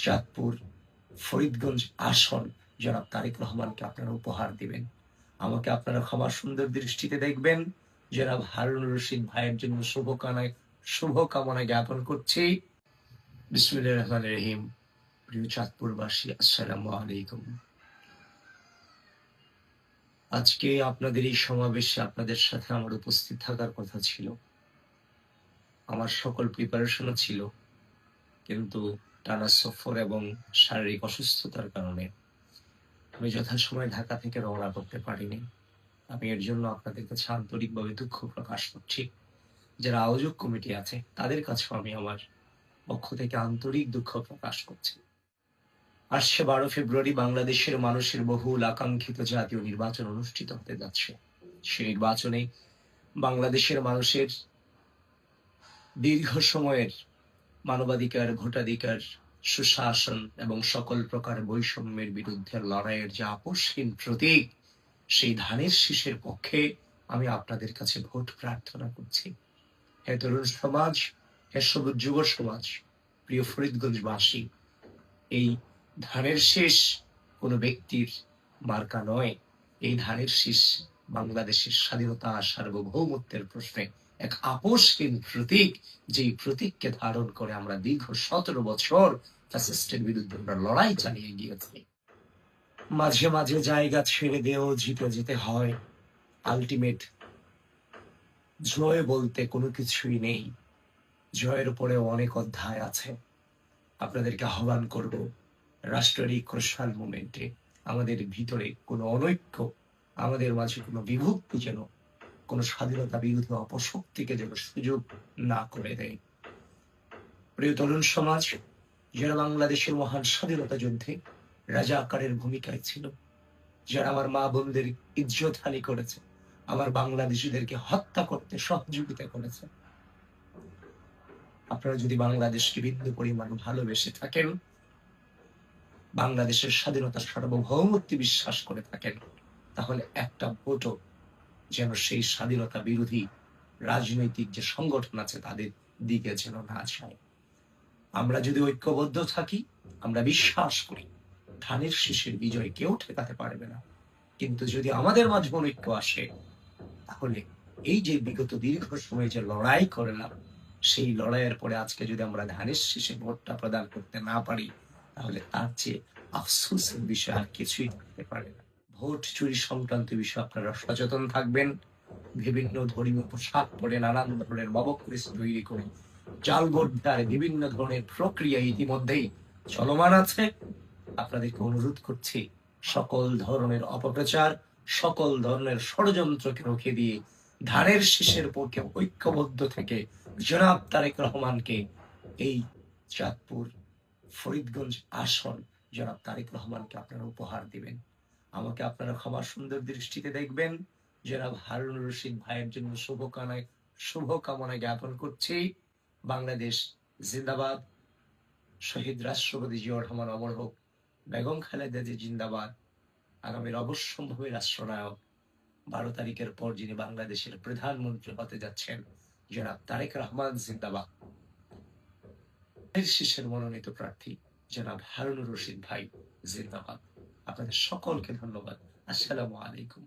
চাঁদপুর ফরিদগঞ্জ আসন জনাব তারেক রহমানকে আপনারা উপহার দিবেন। আমাকে আপনারা ক্ষমা সুন্দর দৃষ্টিতে দেখবেন। জনাব হারুনুর রশিদ ভাইয়ের জন্য শুভকামনা জ্ঞাপন করছি। বিসমিল্লাহির রহমানির রহিম। প্রিয় চাঁদপুরবাসী, আসসালামু আলাইকুম। আজকে আপনাদের এই সমাবেশে আপনাদের সাথে আমার উপস্থিত থাকার কথা ছিল। আমার সকল প্রিপারেশনও ছিল, কিন্তু টানা সফর এবং শারীরিক অসুস্থতার কারণে আমি যথাসময়ে ঢাকা থেকে রওনা করতে পারিনি। আমি এর জন্য আপনাদের কাছে আন্তরিকভাবে দুঃখ প্রকাশ করছি। যারা আয়োজক কমিটি আছে তাদের কাছেও আমি আমার পক্ষ থেকে আন্তরিক দুঃখ প্রকাশ করছি। আসছে 12 ফেব্রুয়ারি বাংলাদেশের মানুষের বহুল আকাঙ্ক্ষিত জাতীয় নির্বাচন অনুষ্ঠিত হতে যাচ্ছে। সেই নির্বাচনে বাংলাদেশের মানুষের দীর্ঘ সময়ের মানবাধিকার, ভোটাধিকার, সুশাসন এবং সকল প্রকার বৈষম্যের বিরুদ্ধে লড়াইয়ের যে আপোষহীন প্রতীক, সেই ধানের শীষের পক্ষে আমি আপনাদের কাছে ভোট প্রার্থনা করছি। হে তরুণ সমাজ, হে সবুজ যুব সমাজ, প্রিয় ফরিদগঞ্জবাসী, এই ধানের শীষ কোনো ব্যক্তির মার্কা নয়। এই ধানের শীষ বাংলাদেশের স্বাধীনতা, সার্বভৌমত্বের প্রশ্নে এক আপোষহীন প্রতীক, যেই প্রতীককে ধারণ করে আমরা দীর্ঘ 17 বছর ফ্যাসিস্টের বিরুদ্ধে আমরা লড়াই চালিয়ে গিয়েছি। মাঝে মাঝে জায়গা ছেড়ে দিয়েও জিতে যেতে হয়। আলটিমেট জয় বলতে কোনো কিছুই নেই, জয়ের পরেও অনেক অধ্যায় আছে। আপনাদেরকে আহ্বান করব, রাষ্ট্রের এই ক্রুশাল মোমেন্টে আমাদের ভিতরে কোনো অনৈক্য, আমাদের মাঝে কোনো বিভক্তি যেন কোনো স্বাধীনতা বিরোধী অপশক্তিকে যেন সুযোগ না করে দেয়। প্রিয় তরুণ সমাজ, যারা বাংলাদেশের মহান স্বাধীনতা যুদ্ধে রাজাকারের ভূমিকায় ছিল, যারা আমার মা বোনদের ইজ্জতহানি করেছে, আমার বাংলাদেশিদেরকে হত্যা করতে সহযোগিতা করেছে, আপনারা যদি বাংলাদেশকে বিন্দু পরিমাণ ভালোবেসে থাকেন, বাংলাদেশের স্বাধীনতা সার্বভৌমত্বে বিশ্বাস করে থাকেন, তাহলে একটা ভোটও যেন সেই স্বাধীনতা বিরোধী রাজনৈতিক যে সংগঠন আছে তাদের দিকে যেন না যায়। আমরা যদি ঐক্যবদ্ধ থাকি, আমরা বিশ্বাস করি ধানের শীষের বিজয় কেউ ঠেকাতে পারবে না। কিন্তু যদি আমাদের মাঝে অনৈক্য আসে, তাহলে এই যে বিগত দীর্ঘ সময় যে লড়াই করলাম, সেই লড়াইয়ের পরে আজকে যদি আমরা ধানের শীষে ভোটটা প্রদান করতে না পারি, তাহলে তার চেয়ে আফসোসের বিষয় আর কিছুই থাকতে পারে না। ভোট চুরি সংক্রান্ত বিষয়ে আপনারা সচেতন থাকবেন। বিভিন্ন ধর্মীয় পোশাক পরে নানান ধরনের মবকৃষ তৈরি করে জাল ভোট দেওয়ার বিভিন্ন ধরনের প্রক্রিয়া ইতিমধ্যেই চলমান আছে। আপনাদেরকে অনুরোধ করছি, সকল ধরনের অপপ্রচার, সকল ধরনের ষড়যন্ত্রকে রুখে দিয়ে ধানের শীষের পক্ষে ঐক্যবদ্ধ থেকে জনাব তারেক রহমানকে এই চাঁদপুর ফরিদগঞ্জ আসন জনাব তারেক রহমানকে আপনারা উপহার দিবেন। আমাকে আপনারা ক্ষমা সুন্দর দৃষ্টিতে দেখবেন। জনাব হারুনুর রশিদ ভাইয়ের জন্য শুভকামনা জ্ঞাপন করছি। বাংলাদেশ জিন্দাবাদ। শহীদ রাষ্ট্রপতি জিয়াউর রহমান অমর হোক। বেগম খালেদা জি জিন্দাবাদ। আগামীর অবশ্যম্ভাবী রাষ্ট্রনায়ক 12 তারিখের পর যিনি বাংলাদেশের প্রধানমন্ত্রী হতে যাচ্ছেন, জনাব তারেক রহমান জিন্দাবাদ। শীর্ষের মনোনীত প্রার্থী জনাব হারুনুর রশিদ ভাই জিন্দাবাদ। আপনাদের সকলকে ধন্যবাদ। আসসালামু আলাইকুম।